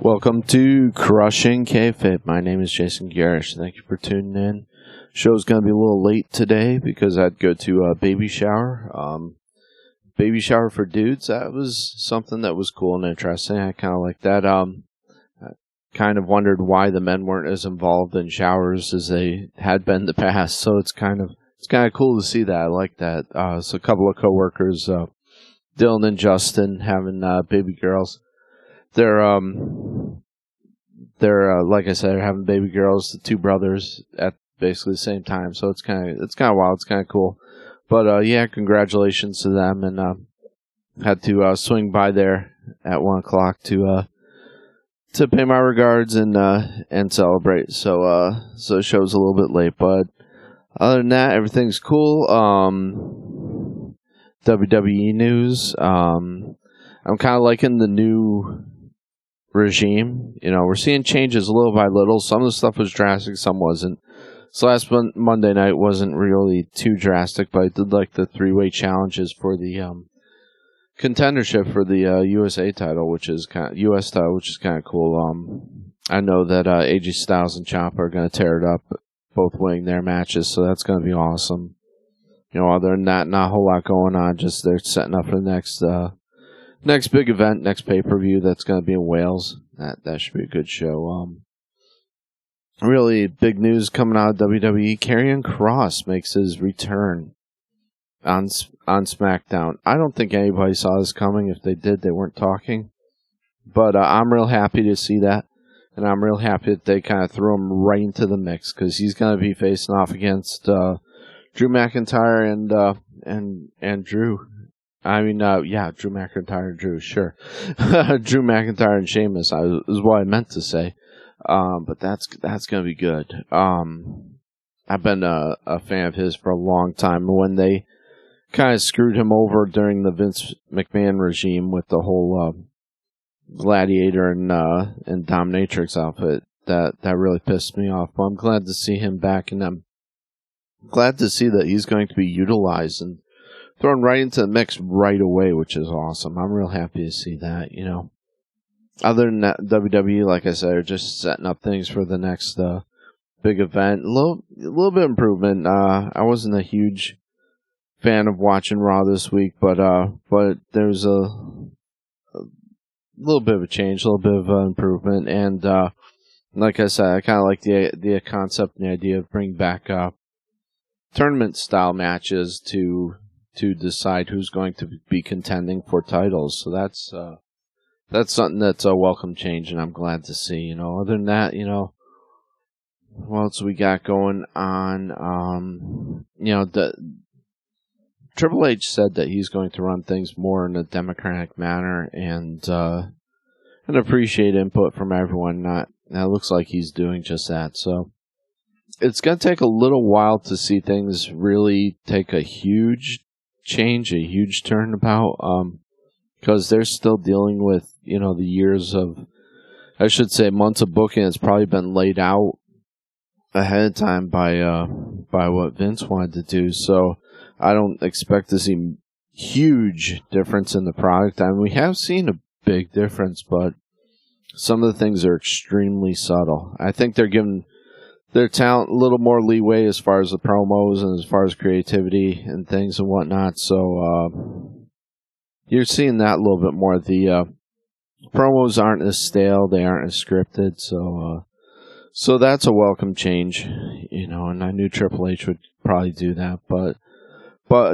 Welcome to Crushing Kayfabe. My name is Jason Garish. Thank you for tuning in. Show's going to be a little late today because I had to go to a baby shower. Baby shower for dudes. That was something that was cool and interesting. I kind of like that. I kind of wondered why the men weren't as involved in showers as they had been in the past. So it's kind of cool to see that. I like that. So a couple of coworkers, Dylan and Justin, having baby girls. They're like I said, they're having baby girls, the two brothers at basically the same time. So it's kind of wild. It's kind of cool. But yeah, congratulations to them, and had to swing by there at 1 o'clock to pay my regards and celebrate. So the show's a little bit late, but other than that, everything's cool. WWE news. I'm kind of liking the new regime. You know, we're seeing changes little by little. Some of the stuff was drastic, some wasn't. So last Monday night wasn't really too drastic, but I did like the three-way challenges for the contendership for the USA title, which is US title, which is kind of cool. I know that AJ Styles and Ciampa are going to tear it up, both winning their matches, so that's going to be awesome. You know, other than that, not a whole lot going on. Just they're setting up for the next big event, next pay-per-view that's going to be in Wales. That should be a good show. Really big news coming out of WWE. Karrion Kross makes his return on SmackDown. I don't think anybody saw this coming. If they did, they weren't talking. But I'm real happy to see that. And I'm real happy that they kind of threw him right into the mix, because he's going to be facing off against Drew McIntyre and Drew. I mean, Drew McIntyre and Drew, sure. Drew McIntyre and Sheamus is what I meant to say. But that's going to be good. I've been a fan of his for a long time. When they kind of screwed him over during the Vince McMahon regime with the whole Gladiator and Dominatrix outfit, that really pissed me off. But I'm glad to see him back, and I'm glad to see that he's going to be utilized and thrown right into the mix right away, which is awesome. I'm real happy to see that, you know. Other than that, WWE, like I said, are just setting up things for the next big event. A little bit of improvement. I wasn't a huge fan of watching Raw this week, but there's a little bit of a change, a little bit of improvement, and like I said, I kind of like the concept and the idea of bringing back tournament-style matches to decide who's going to be contending for titles. So that's something that's a welcome change, and I'm glad to see. You know, other than that, you know, what else we got going on? You know, the Triple H said that he's going to run things more in a democratic manner and appreciate input from everyone. That looks like he's doing just that. So it's going to take a little while to see things really take a huge change, a huge turnabout, because they're still dealing with, you know, the years of, I should say, months of booking. It's probably been laid out ahead of time by what Vince wanted to do. So I don't expect to see huge difference in the product. I mean, we have seen a big difference, but some of the things are extremely subtle. I think they're giving their talent a little more leeway as far as the promos and as far as creativity and things and whatnot. So you're seeing that a little bit more. The promos aren't as stale, they aren't as scripted. So that's a welcome change, you know. And I knew Triple H would probably do that, but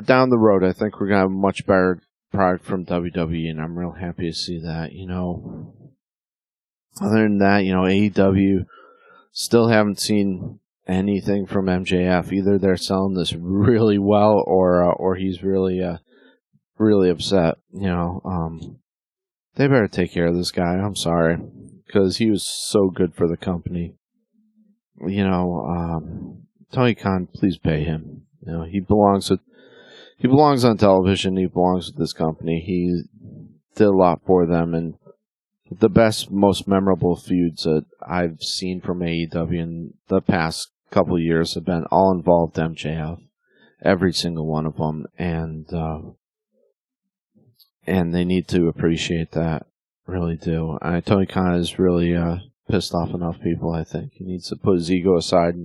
down the road, I think we're gonna have a much better product from WWE, and I'm real happy to see that. You know, other than that, you know, AEW. Still haven't seen anything from MJF. Either they're selling this really well, or he's really upset. You know, they better take care of this guy. I'm sorry, because he was so good for the company. You know, Tony Khan, please pay him. You know, he belongs on television. He belongs with this company. He did a lot for them, and the best, most memorable feuds that I've seen from AEW in the past couple of years have been all involved MJF. Every single one of them. And they need to appreciate that. Really do. Tony Khan is really pissed off enough people, I think. He needs to put his ego aside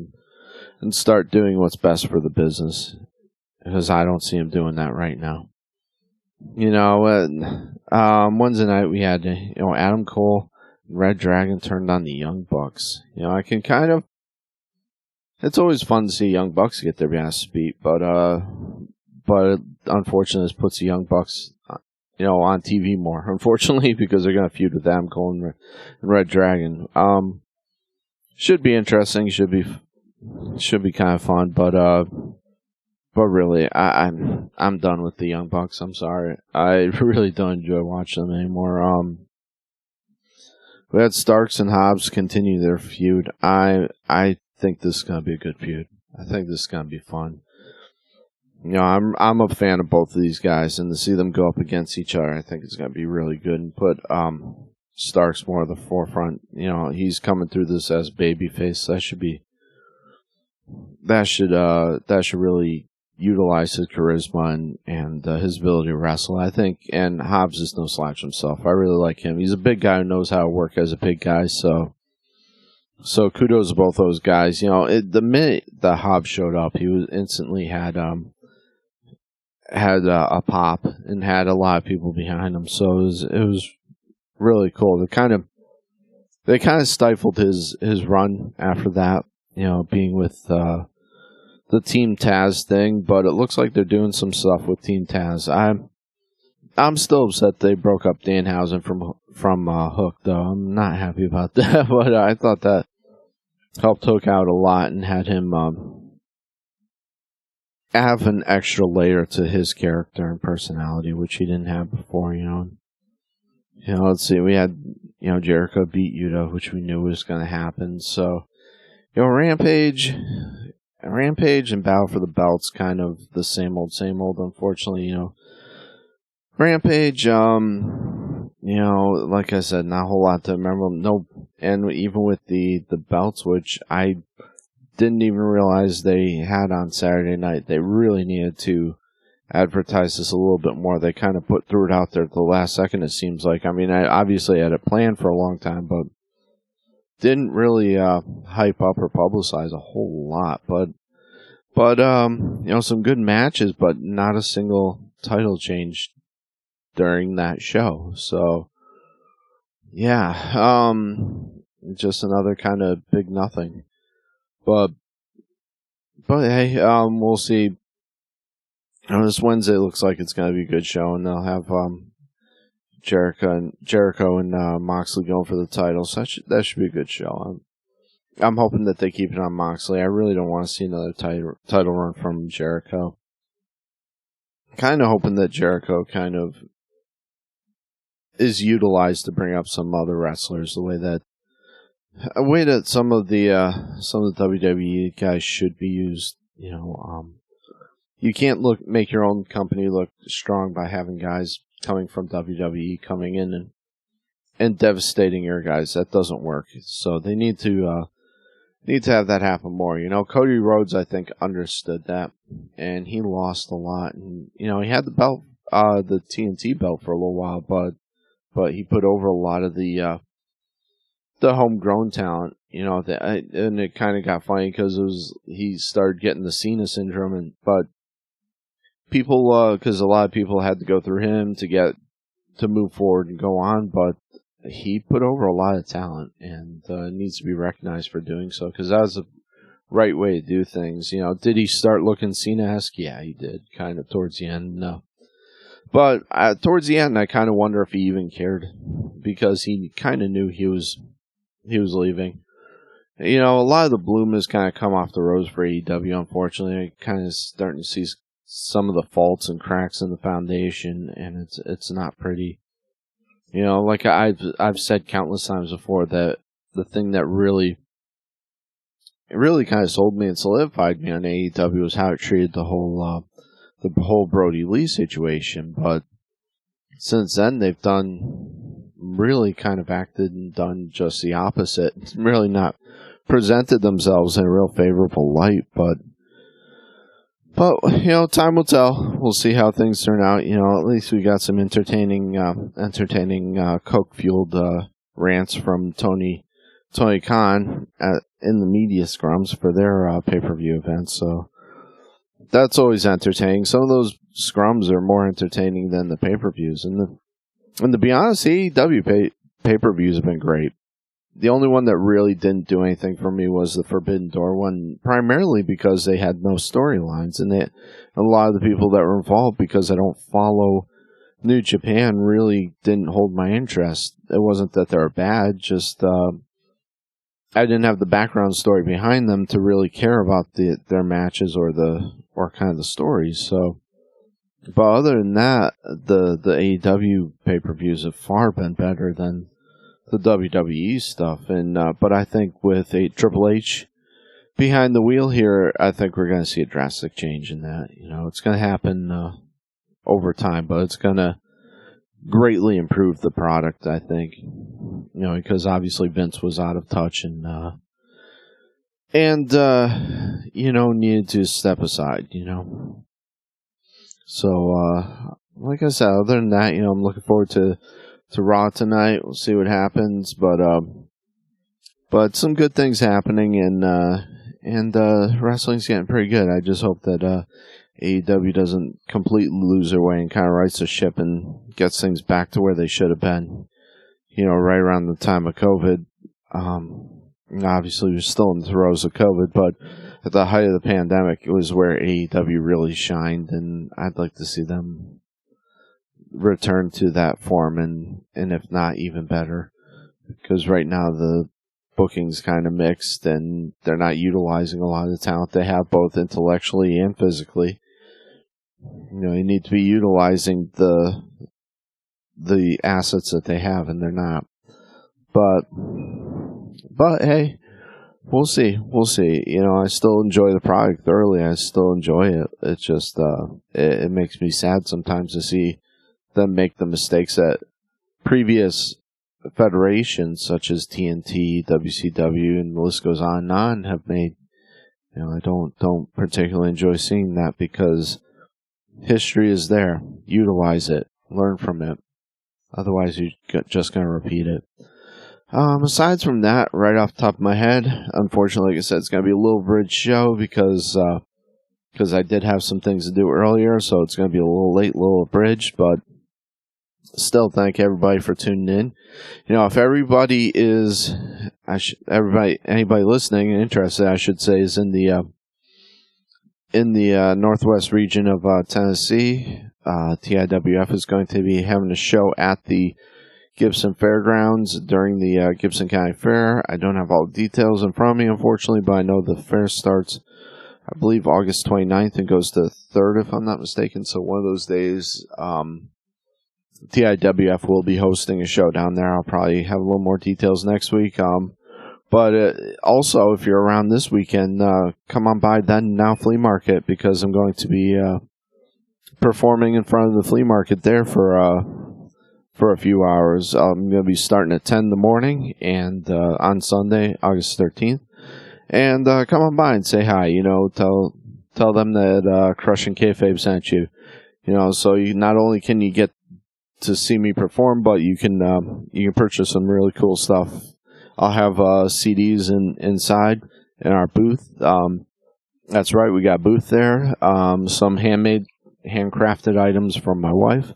and start doing what's best for the business. Because I don't see him doing that right now. You know, Wednesday night we had, Adam Cole and Red Dragon turned on the Young Bucks. You know, I can kind of... It's always fun to see Young Bucks get their ass beat, but unfortunately this puts the Young Bucks, on TV more, unfortunately, because they're going to feud with Adam Cole and Red Dragon. Should be interesting, should be kind of fun, but really, I'm done with the Young Bucks. I'm sorry. I really don't enjoy watching them anymore. We had Starks and Hobbs continue their feud. I think this is going to be a good feud. I think this is going to be fun. I'm a fan of both of these guys, and to see them go up against each other, I think it's going to be really good and put Starks more at the forefront. He's coming through this as babyface. That should really utilize his charisma and his ability to wrestle, I think. And Hobbs is no slouch himself. I really like him. He's a big guy who knows how to work as a big guy, so kudos to both those guys. The minute that Hobbs showed up, he was instantly had a pop and had a lot of people behind him. So it was really cool. They kind of stifled his run after that, being with the Team Taz thing, but it looks like they're doing some stuff with Team Taz. I'm still upset they broke up Danhausen from Hook, though. I'm not happy about that, but I thought that helped Hook out a lot and had him have an extra layer to his character and personality, which he didn't have before. Let's see. We had Jericho beat Yuta, which we knew was going to happen. So Rampage and Battle for the Belt's kind of the same old, unfortunately. Rampage, like I said, not a whole lot to remember. No, and even with the belts, which I didn't even realize they had on Saturday night, they really needed to advertise this a little bit more. They kind of threw it out there at the last second, it seems like. I mean, I obviously had it planned for a long time, but didn't really hype up or publicize a whole lot. But some good matches, but not a single title change during that show. So, yeah, just another kind of big nothing. But hey, we'll see. This Wednesday looks like it's going to be a good show, and they'll have Jericho and Moxley going for the title. So that should be a good show. I'm hoping that they keep it on Moxley. I really don't want to see another title run from Jericho. Kind of hoping that Jericho kind of is utilized to bring up some other wrestlers the way that some of the WWE guys should be used. You can't make your own company look strong by having guys coming from WWE coming in and devastating your guys. That doesn't work. So they need to have that happen more. Cody Rhodes, I think, understood that, and he lost a lot. And he had the belt, the TNT belt, for a little while, but he put over a lot of the homegrown talent. And it kind of got funny because he started getting the Cena syndrome, but people, because a lot of people had to go through him to move forward and go on, but he put over a lot of talent and needs to be recognized for doing so, because that was the right way to do things. Did he start looking Cena-esque? Yeah, he did, kind of towards the end. No. But towards the end, I kind of wonder if he even cared, because he kind of knew he was leaving. A lot of the bloom has kind of come off the rose for AEW, unfortunately. I kind of starting to see some of the faults and cracks in the foundation, and it's not pretty. Like I've said countless times before, that the thing that really kind of sold me and solidified me on AEW was how it treated the whole Brody Lee situation. But since then, they've really kind of acted and done just the opposite. Really not presented themselves in a real favorable light. But But, time will tell. We'll see how things turn out. At least we got some entertaining Coke-fueled rants from Tony Khan in the media scrums for their pay-per-view events. So that's always entertaining. Some of those scrums are more entertaining than the pay-per-views. And to be honest, AEW pay-per-views have been great. The only one that really didn't do anything for me was the Forbidden Door one, primarily because they had no storylines. And a lot of the people that were involved, because I don't follow New Japan, really didn't hold my interest. It wasn't that they were bad, just I didn't have the background story behind them to really care about their matches or kind of the stories. So, but other than that, the AEW pay-per-views have far been better than the WWE stuff. And but I think with Triple H behind the wheel here, I think we're going to see a drastic change in that. It's going to happen over time, but it's going to greatly improve the product, I think. Because obviously Vince was out of touch and needed to step aside, So, like I said, other than that, I'm looking forward to Raw tonight. We'll see what happens, but some good things happening, and wrestling's getting pretty good. I just hope that AEW doesn't completely lose their way and kind of rights the ship and gets things back to where they should have been, right around the time of COVID. Obviously, we're still in the throes of COVID, but at the height of the pandemic, it was where AEW really shined, and I'd like to see them return to that form, and if not, even better. Because right now, the booking's kind of mixed, and they're not utilizing a lot of the talent they have, both intellectually and physically. You need to be utilizing the assets that they have, and they're not. But hey, we'll see. I still enjoy the product thoroughly. I still enjoy it. It's just it makes me sad sometimes to see them make the mistakes that previous federations such as TNT, WCW, and the list goes on and on have made. I don't particularly enjoy seeing that, because history is there. Utilize it. Learn from it. Otherwise, you're just going to repeat it. Aside from that, right off the top of my head, unfortunately, like I said, it's going to be a little bridge show because I did have some things to do earlier, so it's going to be a little late, a little abridged, but still thank everybody for tuning in. If everybody is, anybody listening and interested, I should say, is in the northwest region of Tennessee, TIWF is going to be having a show at the Gibson Fairgrounds during the Gibson County Fair. I don't have all the details in front of me, unfortunately, but I know the fair starts, I believe, August 29th and goes to the 3rd, if I'm not mistaken. So one of those days, TIWF will be hosting a show down there. I'll probably have a little more details next week. But also, if you're around this weekend, come on by Then Now Flea Market, because I'm going to be performing in front of the flea market there for a few hours. I'm going to be starting at 10 in the morning and on Sunday, August 13th. And come on by and say hi. Tell them that Crushing Kayfabe sent you. So you not only can you get to see me perform, but you can purchase some really cool stuff. I'll have CDs inside in our booth. That's right, we got a booth there. Some handcrafted items from my wife,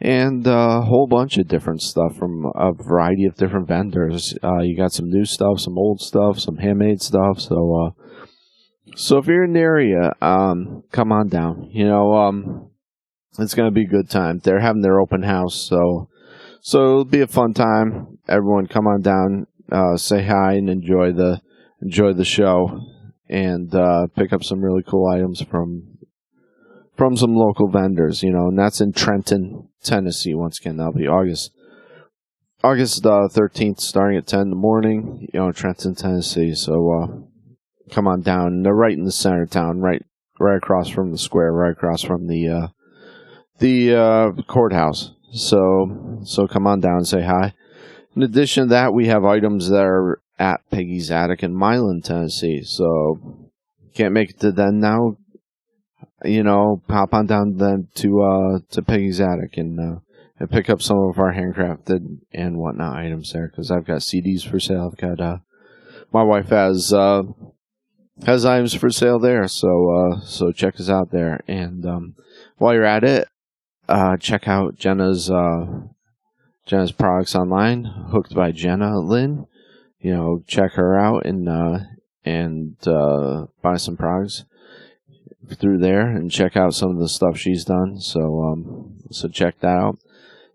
and a whole bunch of different stuff from a variety of different vendors. You got some new stuff, some old stuff, some handmade stuff. So if you're in the area, come on down. It's going to be a good time. They're having their open house, so it'll be a fun time. Everyone come on down, say hi, and enjoy the show, and pick up some really cool items from some local vendors, and that's in Trenton, Tennessee. Once again, that'll be August 13th, starting at 10 in the morning, Trenton, Tennessee. So come on down. They're right in the center of town, right across from the square, right across from the courthouse. So come on down and say hi. In addition to that, we have items that are at Peggy's Attic in Milan, Tennessee. So can't make it to Then Now. hop on down then to Peggy's Attic and pick up some of our handcrafted and whatnot items there, because I've got CDs for sale. I've got my wife has items for sale there, so check us out there. And while you're at it, check out Jenna's products online, Hooked by Jenna Lynn. Check her out and buy some products through there and check out some of the stuff she's done. So check that out.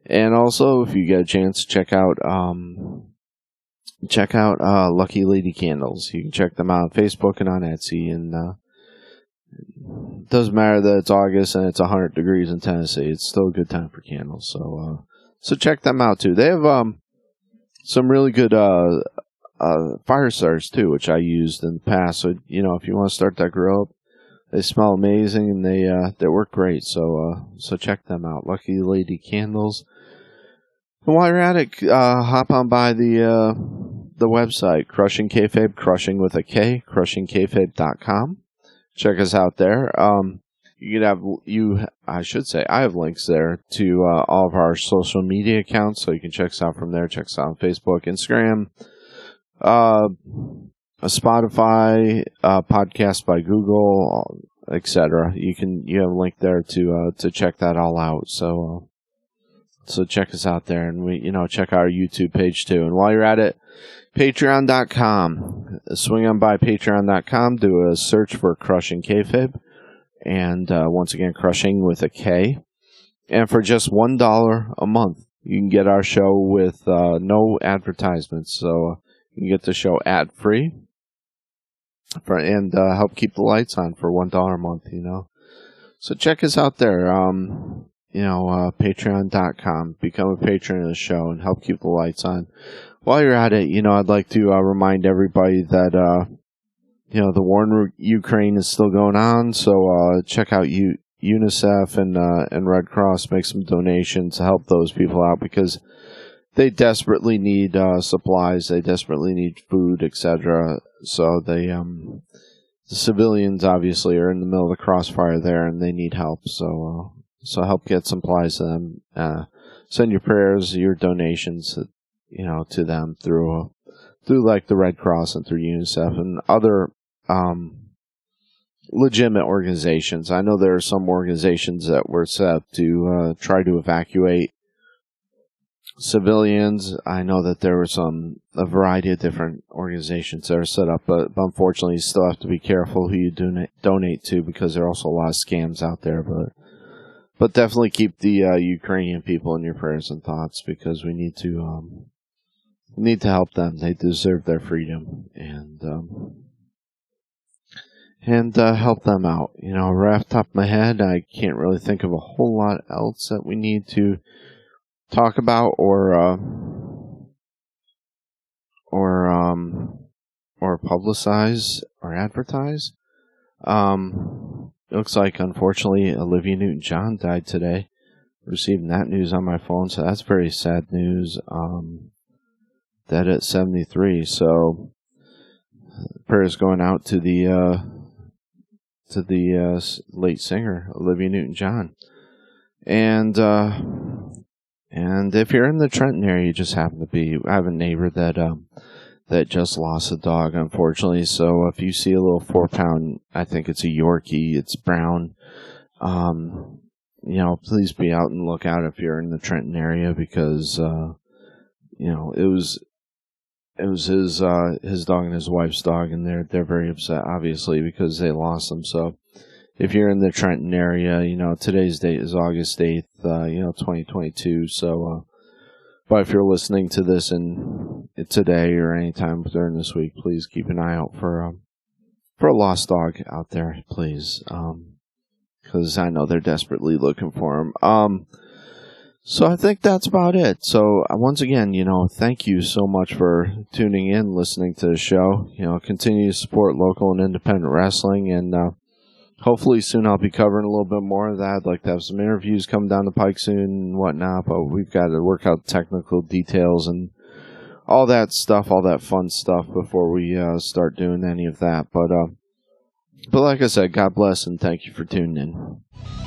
And also, if you get a chance, check out Lucky Lady Candles. You can check them out on Facebook and on Etsy. And it doesn't matter that it's August and it's 100 degrees in Tennessee. It's still a good time for candles. So check them out too. They have some really good fire starters too, which I used in the past. So if you want to start that grill up, they smell amazing and they work great. So check them out. Lucky Lady Candles. And while you're at it, hop on by the website, Crushing Kayfabe, crushing with a K, crushingkayfabe.com. Check us out there. I have links there to all of our social media accounts, so you can check us out from there. Check us out on Facebook, Instagram, Spotify, podcast by Google, etc. You have a link there to check that all out. So check us out there, and check our YouTube page too. And while you're at it, Patreon.com. Swing on by Patreon.com, do a search for Crushing Kayfabe, and once again, Crushing with a K. And for just $1 a month, you can get our show with no advertisements. So you can get the show ad-free and help keep the lights on for $1 a month. So check us out there. Patreon.com. Become a patron of the show and help keep the lights on. While you're at it, I'd like to remind everybody that, the war in Ukraine is still going on. So check out UNICEF and Red Cross. Make some donations to help those people out, because they desperately need supplies. They desperately need food, etc. So the civilians obviously are in the middle of the crossfire there, and they need help. So help get supplies to them. Send your prayers, your donations, to them through like the Red Cross and through UNICEF and other legitimate organizations. I know there are some organizations that were set up to try to evacuate civilians. I know that there were a variety of different organizations that are set up, but unfortunately you still have to be careful who you donate to, because there are also a lot of scams out there. But definitely keep the Ukrainian people in your prayers and thoughts, because we need to help them. They deserve their freedom and help them out. Right off the top of my head, I can't really think of a whole lot else that we need to talk about or publicize or advertise. It looks like, unfortunately, Olivia Newton-John died today. Receiving that news on my phone, so that's very sad news. Dead at 73. So prayers going out to the late singer Olivia Newton-John. And if you're in the Trenton area, you just happen to be. I have a neighbor that just lost a dog, unfortunately. So if you see a little 4-pound, I think it's a Yorkie, it's brown, please be out and look out if you're in the Trenton area, because, it was his dog and his wife's dog, and they're very upset, obviously, because they lost him. So if you're in the Trenton area, today's date is August 8th, 2022. So, but if you're listening to this today or anytime during this week, please keep an eye out for a lost dog out there, please, because I know they're desperately looking for him. So I think that's about it. So once again, thank you so much for tuning in, listening to the show. Continue to support local and independent wrestling, and hopefully soon I'll be covering a little bit more of that. I'd like to have some interviews come down the pike soon and whatnot, but we've got to work out technical details and all that stuff, all that fun stuff before we start doing any of that. But But like I said, God bless and thank you for tuning in.